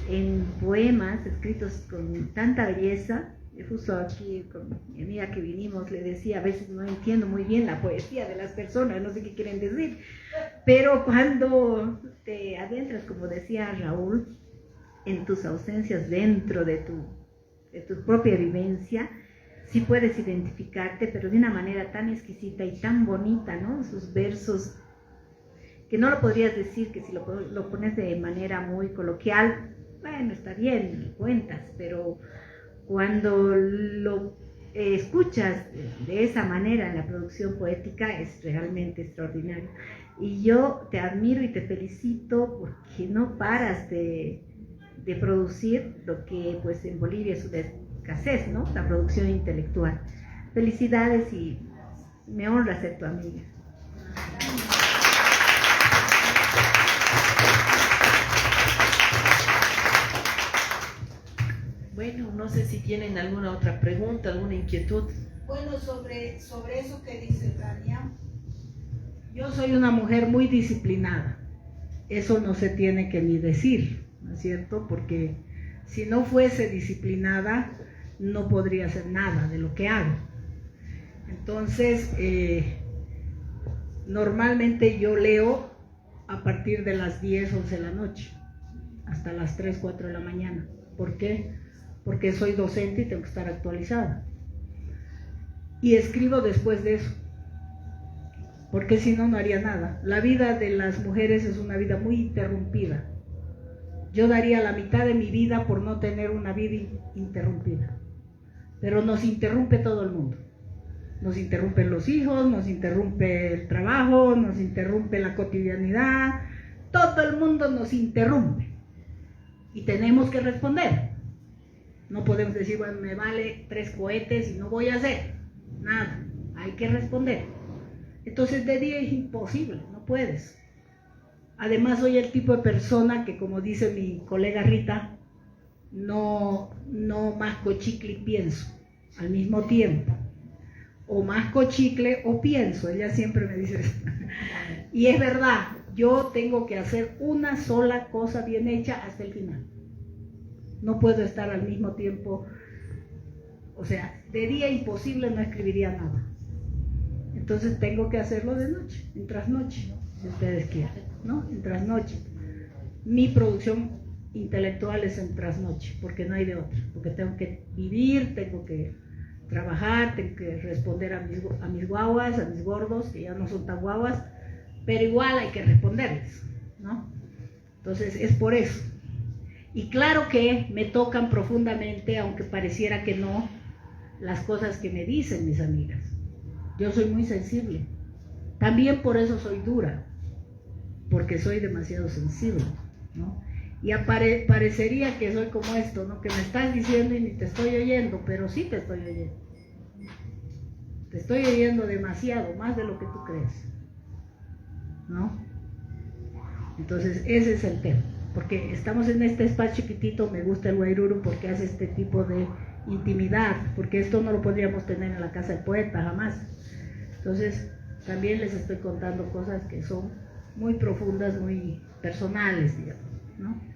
en poemas escritos con tanta belleza. Justo aquí con mi amiga que vinimos le decía, a veces no entiendo muy bien la poesía de las personas, no sé qué quieren decir, pero cuando te adentras, como decía Raúl, en tus ausencias dentro de tu propia vivencia, sí puedes identificarte, pero de una manera tan exquisita y tan bonita, ¿no? Sus versos, que no lo podrías decir, que si lo pones de manera muy coloquial, bueno, está bien, lo cuentas, pero cuando lo escuchas de esa manera en la producción poética es realmente extraordinario. Y yo te admiro y te felicito porque no paras de producir lo que pues en Bolivia es una escasez, ¿no? La producción intelectual. Felicidades y me honra ser tu amiga. Bueno, no sé si tienen alguna otra pregunta, alguna inquietud. Bueno, sobre eso que dice Tania, yo soy una mujer muy disciplinada. Eso no se tiene que ni decir, ¿no es cierto? Porque si no fuese disciplinada, no podría hacer nada de lo que hago. Entonces, normalmente yo leo a partir de las 10, 11 de la noche, hasta las 3, 4 de la mañana. ¿Por qué? Porque soy docente y tengo que estar actualizada. Y escribo después de eso, porque si no, no haría nada. La vida de las mujeres es una vida muy interrumpida. Yo daría la mitad de mi vida por no tener una vida interrumpida. Pero nos interrumpe todo el mundo. Nos interrumpen los hijos, nos interrumpe el trabajo, nos interrumpe la cotidianidad. Todo el mundo nos interrumpe. Y tenemos que responder. No podemos decir, bueno, me vale 3 cohetes y no voy a hacer nada. Hay que responder. Entonces de día es imposible, no puedes. Además soy el tipo de persona que, como dice mi colega Rita, no masco chicle y pienso al mismo tiempo. O masco chicle o pienso, ella siempre me dice eso. Y es verdad, yo tengo que hacer una sola cosa bien hecha hasta el final. No puedo estar al mismo tiempo, o sea, de día imposible, no escribiría nada. Entonces tengo que hacerlo de noche, en trasnoche, si ustedes quieren, ¿no? En trasnoche. Mi producción intelectual es en trasnoche, porque no hay de otra, porque tengo que vivir, tengo que trabajar, tengo que responder a mis guaguas, a mis gordos, que ya no son tan guaguas, pero igual hay que responderles, ¿no? Entonces es por eso. Y claro que me tocan profundamente, aunque pareciera que no, las cosas que me dicen mis amigas. Yo soy muy sensible. También por eso soy dura, porque soy demasiado sensible, ¿no? Y parecería que soy como esto, ¿no? Que me estás diciendo y ni te estoy oyendo, pero sí te estoy oyendo. Te estoy oyendo demasiado, más de lo que tú crees, ¿no? Entonces ese es el tema. Porque estamos en este espacio chiquitito, me gusta el Guairuru porque hace este tipo de intimidad, porque esto no lo podríamos tener en la casa del poeta jamás. Entonces también les estoy contando cosas que son muy profundas, muy personales, digamos, ¿no?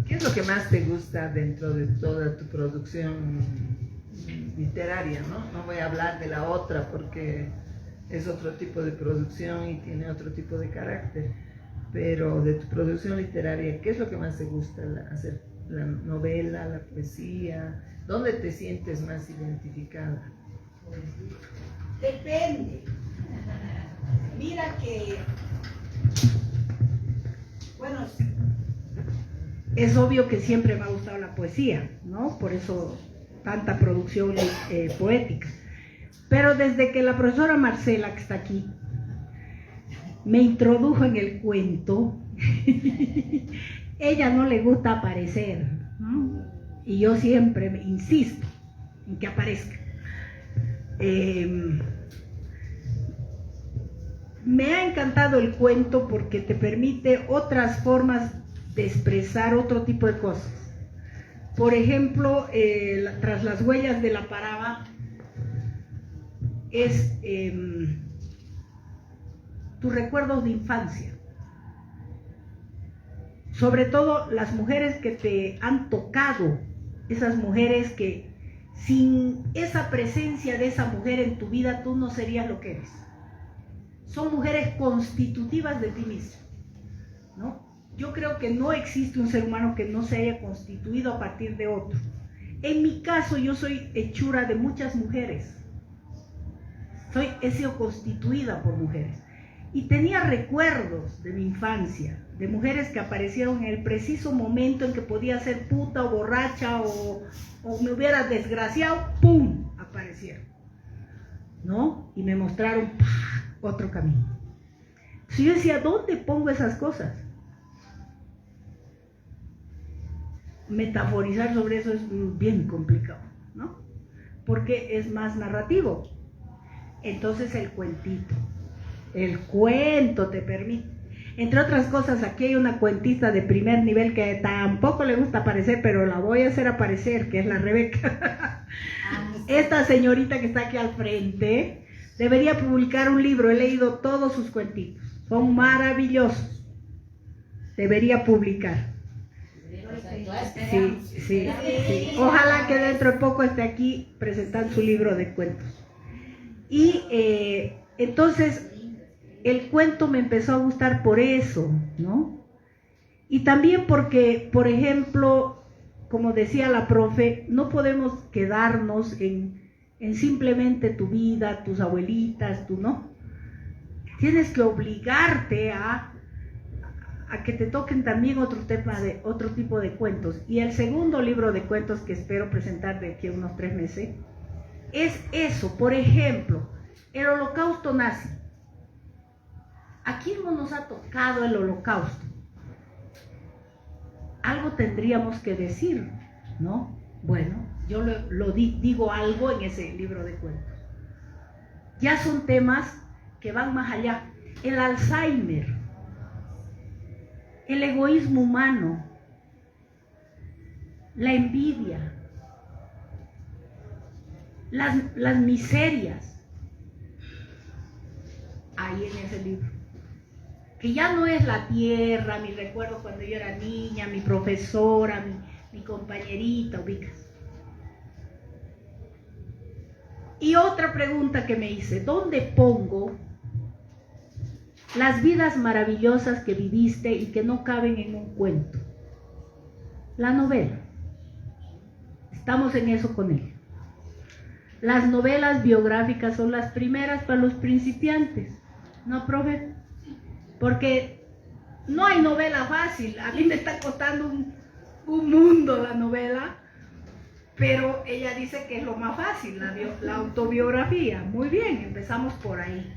¿Qué es lo que más te gusta dentro de toda tu producción literaria, ¿no? No voy a hablar de la otra porque es otro tipo de producción y tiene otro tipo de carácter, pero de tu producción literaria, ¿qué es lo que más te gusta hacer? ¿La novela, la poesía? ¿Dónde te sientes más identificada? Depende. Mira que, bueno, Es obvio que siempre me ha gustado la poesía, ¿no? Por eso tanta producción poética. Pero desde que la profesora Marcela, que está aquí, me introdujo en el cuento, ella no le gusta aparecer, ¿no? Y yo siempre insisto en que aparezca. Me ha encantado el cuento porque te permite otras formas de expresar otro tipo de cosas. Por ejemplo, Tras las huellas de la Paraba es tus recuerdos de infancia. Sobre todo las mujeres que te han tocado, esas mujeres que sin esa presencia de esa mujer en tu vida tú no serías lo que eres. Son mujeres constitutivas de ti mismo, ¿no? Yo creo que no existe un ser humano que no se haya constituido a partir de otro. En mi caso, yo soy hechura de muchas mujeres. He sido constituida por mujeres. Y tenía recuerdos de mi infancia, de mujeres que aparecieron en el preciso momento en que podía ser puta o borracha o me hubiera desgraciado, ¡pum!, aparecieron, ¿no? Y me mostraron otro camino. Entonces yo decía, ¿dónde pongo esas cosas? Metaforizar sobre eso es bien complicado, ¿no? Porque es más narrativo. Entonces el cuentito, el cuento te permite. Entre otras cosas, aquí hay una cuentista de primer nivel que tampoco le gusta aparecer, pero la voy a hacer aparecer, que es la Rebeca. Esta señorita que está aquí al frente debería publicar un libro. He leído todos sus cuentitos, son maravillosos. Debería publicar. Sí. Ojalá que dentro de poco esté aquí presentando su libro de cuentos. Y entonces el cuento me empezó a gustar por eso, ¿no? Y también porque, por ejemplo, como decía la profe, no podemos quedarnos en simplemente tu vida, tus abuelitas, tú no. Tienes que obligarte a que te toquen también otro tipo de cuentos. Y el segundo libro de cuentos que espero presentar de aquí a unos 3 meses es eso. Por ejemplo, el Holocausto nazi. ¿A quién no nos ha tocado el Holocausto? Algo tendríamos que decir, ¿no? Bueno, yo digo algo en ese libro de cuentos. Ya son temas que van más allá. El Alzheimer, el egoísmo humano, la envidia, las miserias, ahí en ese libro. Que ya no es la tierra, mi recuerdo cuando yo era niña, mi profesora, mi compañerita, ubicas. Y otra pregunta que me hice, ¿dónde pongo las vidas maravillosas que viviste y que no caben en un cuento? La novela. Estamos en eso con él. Las novelas biográficas son las primeras para los principiantes, ¿no, profe? Porque no hay novela fácil. A mí me está costando un mundo la novela, pero ella dice que es lo más fácil, la autobiografía. Muy bien, empezamos por ahí,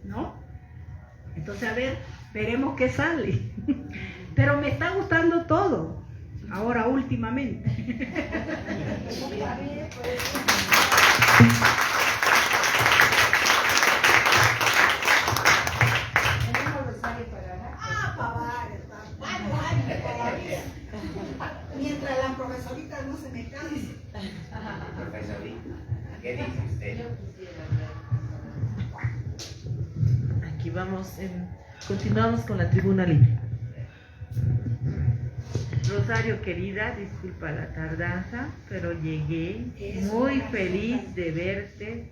¿no? Entonces, a ver, veremos qué sale. Pero me está gustando todo, ahora últimamente. Mientras la profesorita no se me canse. Profesorita, ¿qué dice usted? Aquí vamos, continuamos con la tribuna libre. Rosario querida, disculpa la tardanza, pero llegué muy feliz de verte,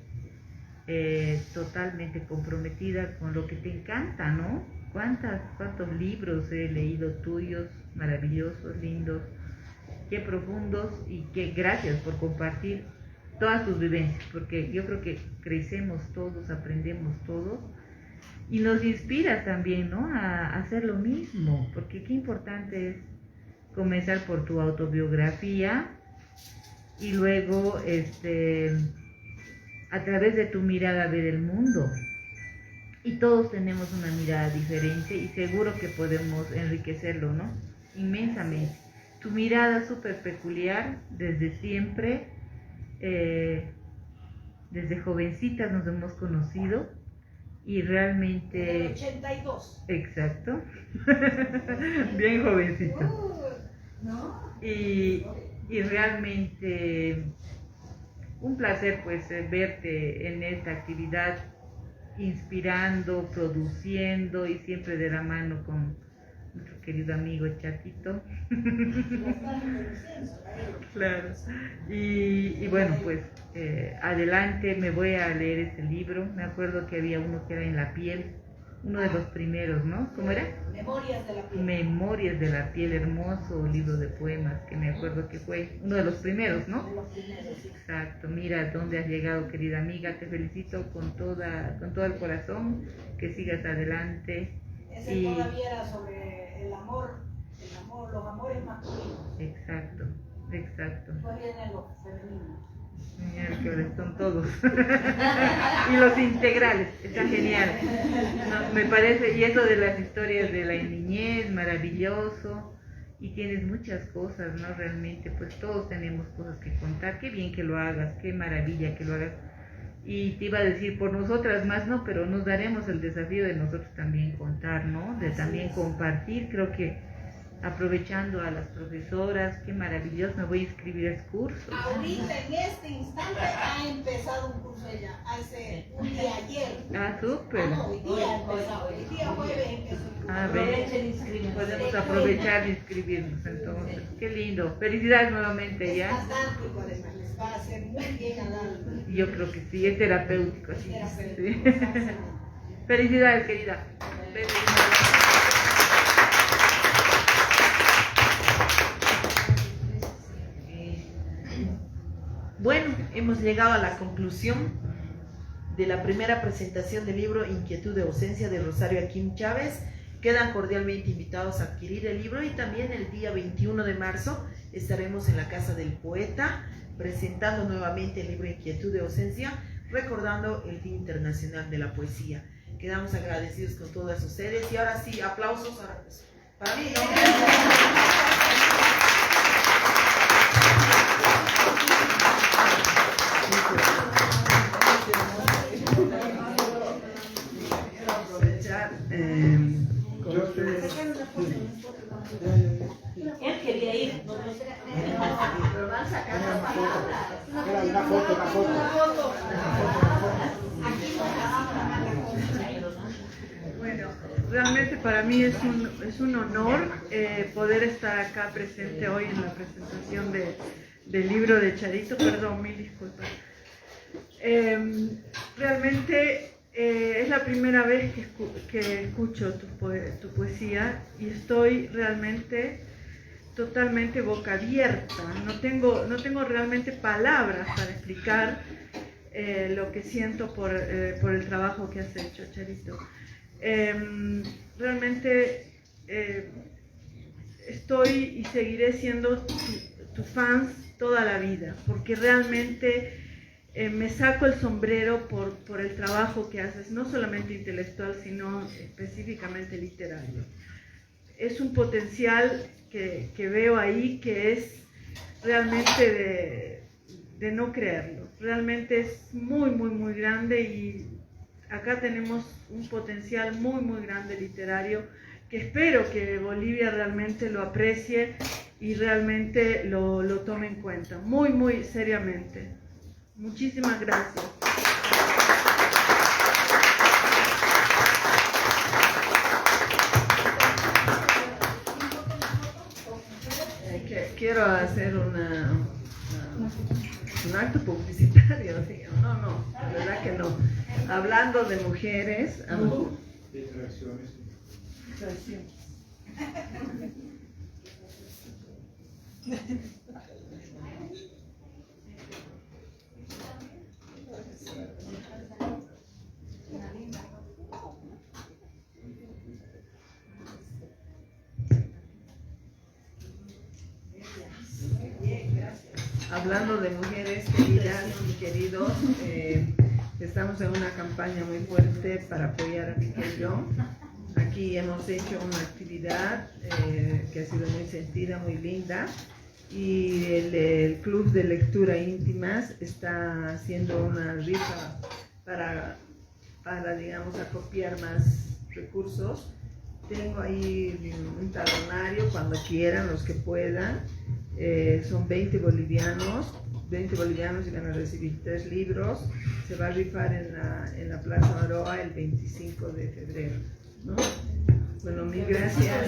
totalmente comprometida con lo que te encanta, ¿no? ¿Cuántos libros he leído tuyos, maravillosos, lindos, qué profundos, y qué gracias por compartir todas tus vivencias, porque yo creo que crecemos todos, aprendemos todos, y nos inspira también, ¿no? A hacer lo mismo, porque qué importante es comenzar por tu autobiografía y luego a través de tu mirada ver el mundo. Y todos tenemos una mirada diferente y seguro que podemos enriquecerlo, ¿no? Inmensamente. Tu mirada súper peculiar desde siempre, desde jovencitas nos hemos conocido y realmente... En el 82. Exacto. Bien jovencita. ¿No? Y realmente un placer pues verte en esta actividad, inspirando, produciendo y siempre de la mano con nuestro querido amigo Chatito. Claro. Y bueno, pues adelante, me voy a leer ese libro. Me acuerdo que había uno que era en la piel, uno de los primeros, ¿no? ¿Cómo era? Memorias de la piel. Memorias de la piel, hermoso libro de poemas, que me acuerdo que fue uno de los primeros, ¿no? De los primeros, sí. Exacto, mira dónde has llegado, querida amiga, te felicito con todo el corazón, que sigas adelante. Ese Y... todavía era sobre el amor, los amores masculinos. Exacto. Después viene lo femenino. Genial, que ahora son todos. Y los integrales, está genial. No, me parece, y eso de las historias de la niñez, maravilloso. Y tienes muchas cosas, ¿no? Realmente, pues todos tenemos cosas que contar. Qué bien que lo hagas, qué maravilla que lo hagas. Y te iba a decir, por nosotras más, no, pero nos daremos el desafío de nosotros también contar, ¿no? De también compartir. Creo que aprovechando a las profesoras, qué maravilloso, me voy a inscribir a ese curso. Ahorita, en este instante, ha empezado un curso ella, hace un día ayer. Ah, súper. No, hoy día ha empezado, el día jueves empezó. A ver, podemos aprovechar de inscribirnos entonces. Qué lindo. Felicidades nuevamente, Es ¿ya? catártico, además, les va a hacer muy bien al alma. Yo creo que sí, es terapéutico, sí. Terapéutico, Sí. Felicidades, querida. Bueno, hemos llegado a la conclusión de la primera presentación del libro Inquietud de ausencia de Rosario Aquín Chávez. Quedan cordialmente invitados a adquirir el libro y también el día 21 de marzo estaremos en la Casa del Poeta presentando nuevamente el libro Inquietud de ausencia, recordando el Día Internacional de la Poesía. Quedamos agradecidos con todas ustedes y ahora sí, aplausos para mí, ¿no? Quiero aprovechar con ustedes. Él quería ir. Pero van a sacar Una foto. Bueno, realmente para mí es un honor poder estar acá presente hoy en la presentación del libro de Charito. Perdón, mil disculpas. Realmente es la primera vez que escucho tu poesía y estoy realmente totalmente boca abierta. No tengo realmente palabras para explicar lo que siento por el trabajo que has hecho, Charito. Realmente estoy y seguiré siendo tu fans toda la vida, porque realmente me saco el sombrero por el trabajo que haces, no solamente intelectual, sino específicamente literario. Es un potencial que veo ahí que es realmente de no creerlo. Realmente es muy, muy, muy grande y acá tenemos un potencial muy, muy grande literario que espero que Bolivia realmente lo aprecie y realmente lo tome en cuenta, muy, muy seriamente. Muchísimas gracias. Quiero hacer un acto publicitario. No, la verdad que no. Hablando de mujeres. De traiciones. Hablando de mujeres queridas y queridos, estamos en una campaña muy fuerte para apoyar a Miquel Young. Aquí hemos hecho una actividad que ha sido muy sentida, muy linda, y el Club de Lectura Íntimas está haciendo una rifa para digamos, acopiar más recursos. Tengo ahí un talonario cuando quieran, los que puedan. Son 20 bolivianos y van a recibir 3 libros. Se va a rifar en la Plaza Maroa el 25 de febrero, ¿no? Bueno, mil gracias.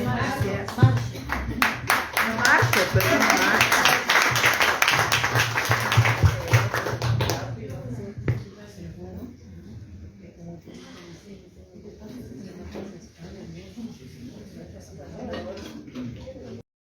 Marzo, perdón, marzo.